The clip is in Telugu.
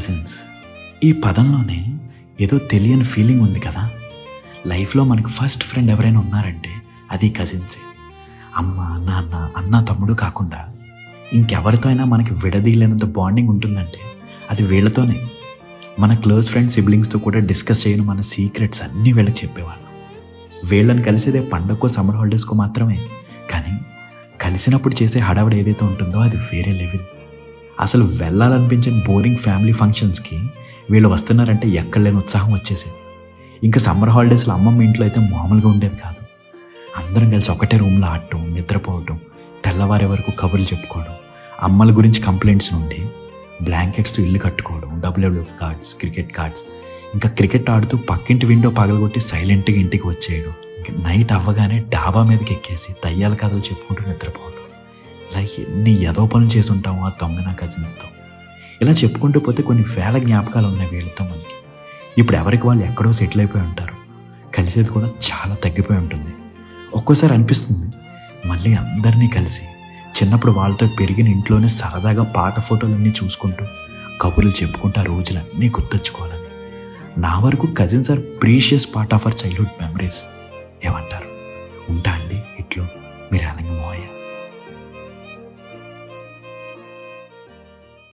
కజిన్స్. ఈ పదంలోనే ఏదో తెలియని ఫీలింగ్ ఉంది కదా. లైఫ్లో మనకు ఫస్ట్ ఫ్రెండ్ ఎవరైనా ఉన్నారంటే అది కజిన్సే. అమ్మ, నాన్న, అన్న, తమ్ముడు కాకుండా ఇంకెవరితో అయినా మనకి విడదీయలేనంత బాండింగ్ ఉంటుందంటే అది వీళ్ళతోనే. మన క్లోజ్ ఫ్రెండ్ సిబ్లింగ్స్తో కూడా డిస్కస్ చేయని మన సీక్రెట్స్ అన్నీ వీళ్ళకి చెప్పేవాళ్ళం. వీళ్ళని కలిసేదే పండగకో సమ్మర్ హాలిడేస్కో మాత్రమే. కానీ కలిసినప్పుడు చేసే హడావిడి ఏదైతే ఉంటుందో అది వేరే లెవెల్. అసలు వెళ్ళాలనిపించిన బోరింగ్ ఫ్యామిలీ ఫంక్షన్స్కి వీళ్ళు వస్తున్నారంటే ఎక్కడ లేని ఉత్సాహం వచ్చేసేది. ఇంకా సమ్మర్ హాలిడేస్లో అమ్మమ్మ ఇంట్లో అయితే మామూలుగా ఉండేది కాదు. అందరం కలిసి ఒకటే రూమ్లో ఆడటం, నిద్రపోవటం, తెల్లవారే వరకు కబుర్లు చెప్పుకోవడం, అమ్మల గురించి కంప్లైంట్స్ నుండి బ్లాంకెట్స్తో ఇల్లు కట్టుకోవడం, WWF కార్డ్స్, క్రికెట్ కార్డ్స్, ఇంకా క్రికెట్ ఆడుతూ పక్కింటి విండో పగలగొట్టి సైలెంట్గా ఇంటికి వచ్చేయడం, నైట్ అవ్వగానే డాబా మీదకి ఎక్కేసి దయ్యాల కథలు చెప్పుకుంటూ నిద్రపోవడం. ఇలా ఎన్ని ఎదో పనులు చేసి ఉంటాము ఆ దొంగన కజిన్స్తో. ఇలా చెప్పుకుంటూ పోతే కొన్ని వేల జ్ఞాపకాలు ఉన్నాయి వీళ్ళతో మనకి. ఇప్పుడు ఎవరికి వాళ్ళు ఎక్కడో సెటిల్ అయిపోయి ఉంటారు. కలిసేది కూడా చాలా తగ్గిపోయి ఉంటుంది. ఒక్కోసారి అనిపిస్తుంది మళ్ళీ అందరినీ కలిసి చిన్నప్పుడు వాళ్ళతో పెరిగిన ఇంట్లోనే సరదాగా పాత ఫోటోలన్నీ చూసుకుంటూ కబుర్లు చెప్పుకుంటూ ఆ రోజులన్నీ గుర్తొచ్చుకోవాలని. నా వరకు cousins are precious part of our childhood memories. ఏమంటారు? ఉంటా అండి ఇట్లో మీరు అనగా మోయ.